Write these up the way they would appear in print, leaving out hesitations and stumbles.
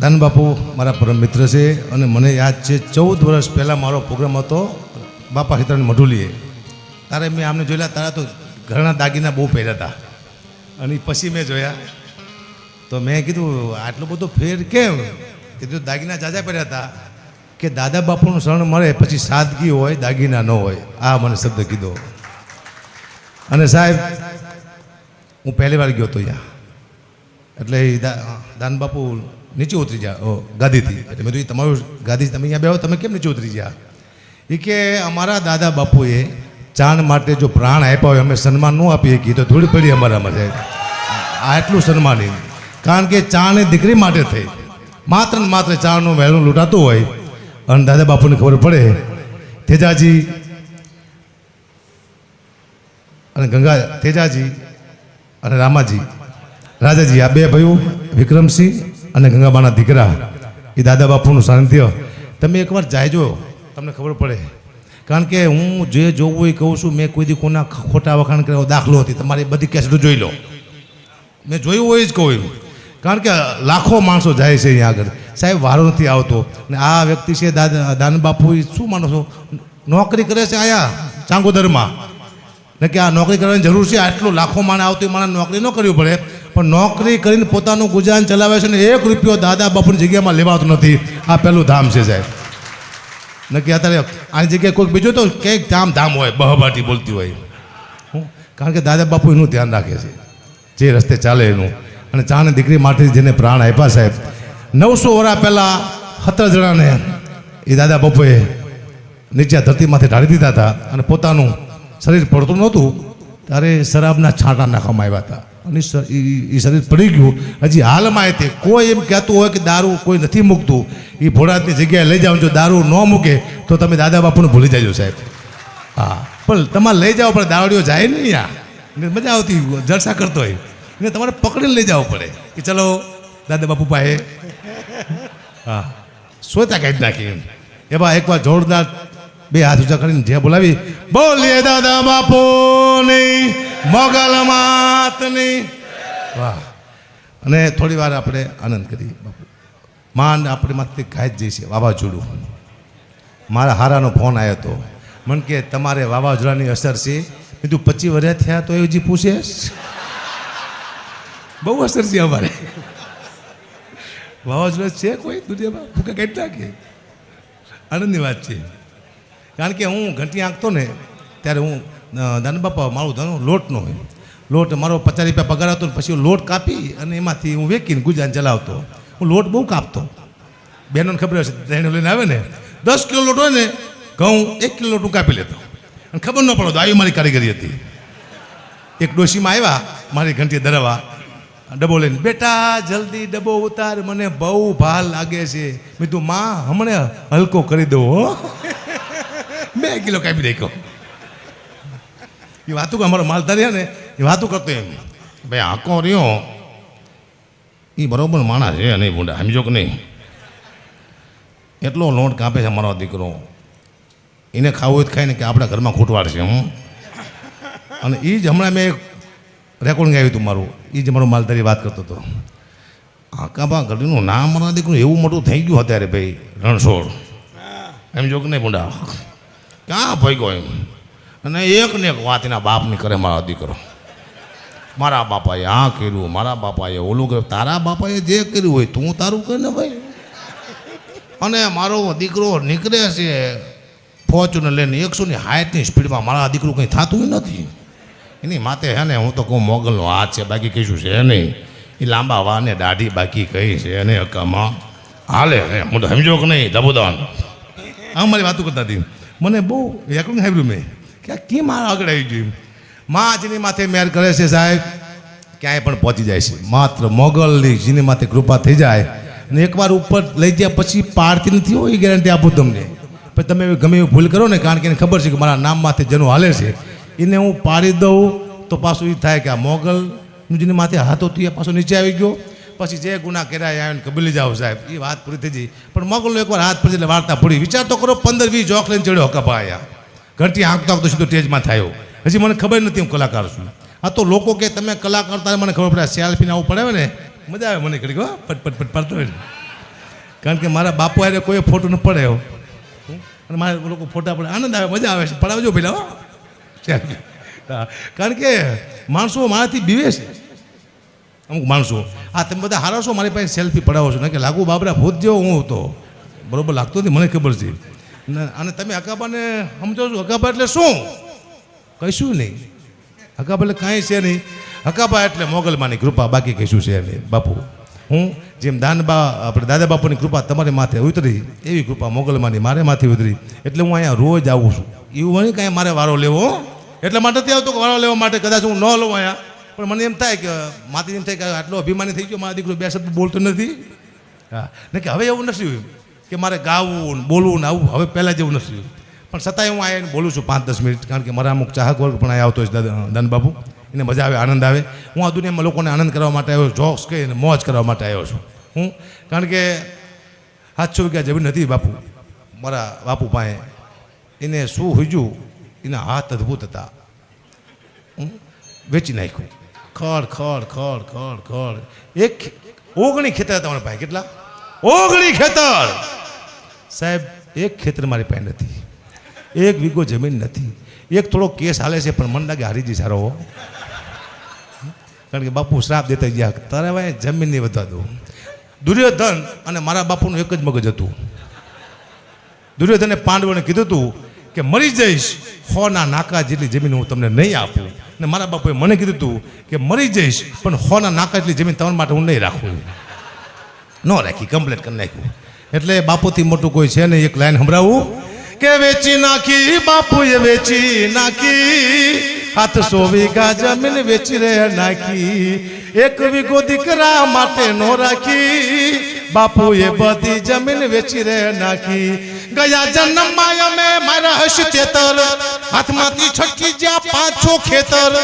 દાન બાપુ મારા પરમ મિત્ર છે અને મને યાદ છે 14 વર્ષ પહેલાં મારો પ્રોગ્રામ હતો બાપા સીતારામ મઢુલીએ. તારે મેં આમને જોયેલા, તારા તો ઘણા દાગીના બહુ પહેર્યા હતા અને પછી મેં જોયા તો મેં કીધું આટલો બધો ફેર કેમ? કીધું દાગીના જાજા પહેર્યા હતા કે દાદા બાપુનું શરણ મળે પછી સાદગી હોય, દાગીના ન હોય. આ મને શબ્દ કીધો. અને સાહેબ હું પહેલી વાર ગયો હતો અહીંયા, એટલે દાન બાપુ નીચે ઉતરી જા ગાદીથી. એટલે મેં કીધું તમારું ગાદી તમે અહીંયા બેહો, તમે કેમ નીચે ઉતરી ગયા? એ કે અમારા દાદા બાપુએ ચાણ માટે જો પ્રાણ આપ્યા હોય અમે સન્માન ન આપીએ કે તો થોડી પડી અમારામાં છે. આટલું સન્માન, કારણ કે ચાણ એ દીકરી માટે થઈ, માત્ર ને માત્ર ચાણનું વહેલું લૂંટાતું હોય અને દાદા બાપુને ખબર પડે. તેજાજી અને ગંગા, તેજાજી અને રામાજી, રાજાજી, આ બે ભાઈઓ વિક્રમસિંહ અને ગંગાબાના દીકરા, એ દાદા બાપુનું સાનિધ્ય તમે એકવાર જાયજો, તમને ખબર પડે. કારણ કે હું જે જોવું એ કહું છું. મેં કોઈ દી કોના ખોટા વખાણ કર્યા દાખલો હતી, તમારી બધી કેસેટો જોઈ લો. મેં જોયું હોય જ કહું, કારણ કે લાખો માણસો જાય છે અહીંયા આગળ. સાહેબ વારો નથી આવતો. ને આ વ્યક્તિ છે દાન બાપુ, શું માનો છો, નોકરી કરે છે અહીંયા ચાંગોદરમાં, ને કે આ નોકરી કરવાની જરૂર છે. આટલું લાખો માણસ આવતું એ માણસ નોકરી ન કરવી પડે, પણ નોકરી કરીને પોતાનું ગુજરાન ચલાવે છે ને 1 રૂપિયો દાદા બાપુની જગ્યામાં લેવાતો નથી. આ પહેલું ધામ છે સાહેબ. નક્કી અત્યારે આની જગ્યાએ કોઈક બીજું તો કંઈક ધામ હોય, બહબાટી બોલતી હોય. કારણ કે દાદા બાપુ એનું ધ્યાન રાખે છે, જે રસ્તે ચાલે એનું. અને ચાને દીકરી માટે જેને પ્રાણ આપ્યા સાહેબ, 900 વર્ષ પહેલાં 17 જણાને એ દાદા બાપુએ નીચે ધરતીમાંથી ઢાળી દીધા હતા. અને પોતાનું શરીર પડતું નહોતું ત્યારે શરાબના છાંટા નાખવામાં આવ્યા હતા. અને એ શરીર પડી ગયું. હજી હાલમાં એ તે કોઈ એમ કહેતું હોય કે દારૂ કોઈ નથી મૂકતું, એ ભોળાતની જગ્યાએ લઈ જાઓ. જો દારૂ ન મૂકે તો તમે દાદા બાપુને ભૂલી જાજો સાહેબ. હા, પણ તમારે લઈ જાવ પડે. દારૂડીઓ જાય ને અહીંયા મજા આવતી, જલસા કરતો હોય ને તમારે પકડીને લઈ જવું પડે કે ચલો દાદા બાપુ પાસે. હા, સોતા કાઢી નાખી. એવા એકવાર જોરદાર 2 હાથ ઊંચા કરીને જે બોલાવી, બોલીએ દાદા બાપુની મોગલ માતની. વાહ. અને થોડી વાર આપણે આનંદ કરીએ. બાપુ માંડ આપણે માથે ગાય જ જઈશે. વાવાઝોડું, મારા હારાનો ફોન આવ્યો હતો. મને કે તમારે વાવાઝોડાની અસર છે. કીધું 25 વર્ષ થયા તો એ હજી પૂછે? બહુ અસર છે અમારે. વાવાઝોડા છે કોઈ દુનિયામાં? ભૂકા કાઢી નાખે. આનંદની વાત છે. કારણ કે હું ઘંટી આંકતો ને ત્યારે હું દાન બાપા મારું ધન લોટનો હોય. લોટ મારો 50 રૂપિયા પગાર હતો ને પછી લોટ કાપી અને એમાંથી હું વેચીને ગુજરાન ચલાવતો. હું લોટ બહુ કાપતો. બહેનોને ખબર હશે, બહેનો લઈને આવે ને 10 કિલો લોટ હોય ને ઘઉં 1 કિલો લોટ હું કાપી લેતો અને ખબર ન પડતો. આવી મારી કારીગરી હતી. એક ડોશીમાં આવ્યા મારી ઘંટી ધરાવવા, ડબ્બો લઈને, બેટા જલ્દી ડબ્બો ઉતાર, મને બહુ ભાર લાગે છે. મેં તું માં હમણાં હલકો કરી દઉં હો. 2 કિલો કાપી નાખ્યો. એ વાતું કે અમારો માલધારી ને એ વાતું કરતો એમ, ભાઈ આંકો રહ્યો એ બરાબર માણસ છે નહીં ભૂંડા, સમજો કે નહીં? એટલો લોટ કાપે છે મારો દીકરો. એને ખાવું હોય તો ખાય ને કે આપણા ઘરમાં ખૂટવાડ છે. અને એ જ હમણાં મેં રેકોર્ડિંગ આવ્યું હતું મારું, એ જ મારો માલધારી વાત કરતો હતો. આકાબા ગઢીનું નામ મારા દીકરું એવું મોટું થઈ ગયું અત્યારે ભાઈ, રણછોડ. એમ જો કે નહીં ભૂંડા? ક્યાં ભાઈ ગયો એમ? અને એક ને એક વાત એના બાપની કરે મારો દીકરો. મારા બાપાએ આ કર્યું, મારા બાપાએ ઓલું કર્યું. તારા બાપાએ જે કર્યું હોય તું તારું કર ને ભાઈ. અને મારો દીકરો નીકળે છે ફોર્ચ્યુનર લઈને 160ની સ્પીડમાં. મારા દીકરું કંઈ થતું નથી. એની માથે હે ને હું તો કહું મોગલનો હાથ છે, બાકી કહીશું છે નહીં. એ લાંબા વાને દાઢી બાકી કહી છે એને હકામાં હાલે. હું તો સમજો કે નહીં ધબુદાન? આ મારી વાતો કરતા હતી. મને બહુ એકલું સાંભળ્યું મેં કે આ કેમ મારા આગળ આવી ગયું. માં જેની માથે મેર કરે છે સાહેબ ક્યાંય પણ પહોંચી જાય છે. માત્ર મોગલની જેની માથે કૃપા થઈ જાય અને એકવાર ઉપર લઈ ગયા પછી પાડતી નથી હોય, એ ગેરંટી આપું તમને. પણ તમે ગમે એવું ભૂલ કરો ને, કારણ કે એને ખબર છે કે મારા નામ માથે જેનું હાલે છે એને હું પાડી દઉં તો પાછું એ થાય કે આ મોગલનું જેની માથે હાથ હતું એ પાછો નીચે આવી ગયો. પછી જે ગુના કર્યા આવીને કબૂલી જાઓ સાહેબ, એ વાત પૂરી થઈ ગઈ. પણ મોગલનો એકવાર હાથ પડી એટલે વાર્તા પૂરી. વિચાર તો કરો, 15-20 જોક લઈને ચડ્યો હકાપા આયા. ઘરથી આંકતો આંકતો સીધો સ્ટેજમાં થયો. હજી મને ખબર નથી હું કલાકાર છું. આ તો લોકો કે તમે કલાકાર, તારે મને ખબર પડે સેલ્ફીને આવું પડે ને મજા આવે મને. ઘડી પટ પટ પટ પડતો હોય કારણ કે મારા બાપુ હારે કોઈ ફોટો ન પડ્યો અને મારે લોકો ફોટા પડે આનંદ આવે મજા આવે છે પડાવજો પેલા હો કારણ કે માણસો મારાથી બીવે છે અમુક માણસો આ તમે બધા હારા છો મારી પાસે સેલ્ફી પડાવો છો ને કે લાગુ બાબરા ભૂત જેવો હું હતો બરોબર લાગતો નથી મને ખબર છે અને તમે હકાબાને સમજો છો હકાબા એટલે શું કહીશું નહીં હકાબા એટલે કાંઈ છે નહીં હકાબા એટલે મોગલમાની કૃપા બાકી કહીશું છે નહીં બાપુ હું જેમ આપણે દાદા બાપુની કૃપા તમારી માથે ઉતરી એવી કૃપા મોગલમાની મારે માથે ઉતરી એટલે હું અહીંયા રોજ આવું છું એવું નહીં કાંઈ મારે વારો લેવો એટલા માટે ત્યાં આવતો કે વારો લેવા માટે કદાચ હું ન લઉં અહીંયા પણ મને એમ થાય કે માથી એમ થાય કે આટલો અભિમાની થઈ ગયો મારા દીકરો બે શબ્દ બોલતો નથી હા ને કે હવે એવું નથી કે મારે ગાવું ને બોલવું ને આવું હવે પહેલાં જેવું નથી પણ છતાંય હું આવીને બોલું છું 5-10 મિનિટ કારણ કે મારા અમુક ચાહક વર્ગ પણ અહીંયા આવતો હોય દાન બાપુ એને મજા આવે આનંદ આવે હું આ દુનિયામાં લોકોને આનંદ કરવા માટે આવ્યો જોક્સ કહીને મોજ કરવા માટે આવ્યો છું હું કારણ કે 700 વીઘા જમીન નથી બાપુ મારા બાપુ પાસે એને શું હુજ્યું એના હાથ અદ્ભુત હતા વેચી નાખ્યું ખડ ખડ ખડ ખડ ખડ એક 19 ખેતર હતા મારા પાસે કેટલા 19 ખેતર સાહેબ એક ખેતર મારી પાસે નથી 1 વીઘો જમીન નથી એક થોડો કેસ હાલે છે પણ મન લાગે હારીજી સારો હો કારણ કે બાપુ શ્રાપ દેતા ગયા તારે ભાઈ જમીન નહીં વધવા દો દુર્યોધન અને મારા બાપુનું એક જ મગજ હતું દુર્યોધને પાંડવોને કીધું હતું કે મરી જઈશ 100 નાકા જેટલી જમીન હું તમને નહીં આપું ને મારા બાપુએ મને કીધું હતું કે મરી જઈશ પણ 100 નાકા જેટલી જમીન તમારા માટે હું નહીં રાખું ન રાખી કમ્પ્લેટ કરી નાખ્યું એટલે બાપુથી મોટું કોઈ છે નહીં એક લાઈન સંભળાવું કે વેચી નાખી બાપુએ વેચી નાખી 700 વીઘા જમીન વેચી રે નાખી 1 વીઘો દીકરા માટે નો રાખી બાપુએ બધી જમીન વેચી રે નાખી ગયા જન્મમાં અમે મારા હશ તેતર હાથમાંથી છટકી જ્યાં 5-6 ખેતર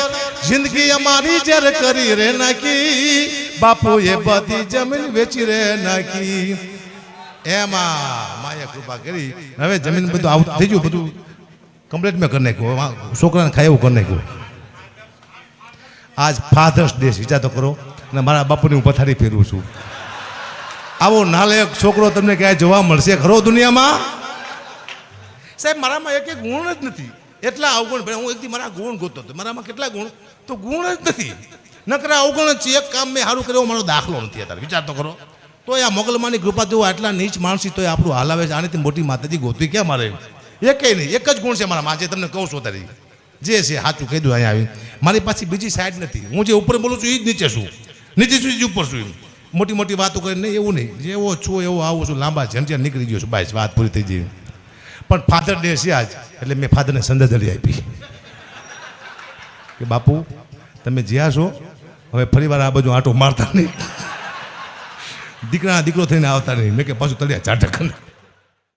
જિંદગી અમારી જર કરી રે નાખી બાપુએ બધી જમીન વેચી રે નાખી એમાં માયા કૃપા કરી હવે જમીન બધું આવું થઈ ગયું બધું કમ્પ્લીટ મેં કરી નાખ્યું છોકરાને ખાય એવું કરી નાખ્યું આજ ફાધર્સ ડે વિચાર તો કરો અને મારા બાપુની હું પથારી ફેરવું છું આવો નાલાયક છોકરો તમને ક્યાંય જોવા મળશે ખરો દુનિયામાં સાહેબ મારામાં એક ગુણ જ નથી એટલા અવગુણ ભાઈ હું એકથી મારા ગુણ ગોતો હતો મારામાં કેટલા ગુણ તો ગુણ જ નથી નકરા અવગુણ જ છે એક કામ મેં સારું કર્યો મારો દાખલો નથી અત્યારે વિચાર તો કરો તો આ મોગલમાની કૃપા જો આટલા નીચ માણસી તો આપણું હાલાવે છે આની મોટી માતાજી ગોતવી ક્યાં મારે એક નહીં એક જ ગુણ છે મારા માજે તમને કહું છું તારી જે છે સાચું કહી દઉં અહીંયા આવી મારી પાસે બીજી સાઈડ નથી હું જે ઉપર બોલું છું એ જ નીચે છું નીચે છું એ જ ઉપર છું મોટી મોટી વાતો કરીને નહીં એવું નહીં જેવો છું એવો આવું છું લાંબા ઝંઝર નીકળી ગયો છું બાઈસ વાત પૂરી થઈ ગઈ પણ ફાધર ડે છે આજ એટલે મેં ફાધરને સંદેશડી આપી કે બાપુ તમે જ્યાં છો હવે ફરીવાર આ બધું આંટો મારતા નહીં દીકરા દીકરો થઈને આવતા નહીં મેં કે પાછું તળિયા ચાટક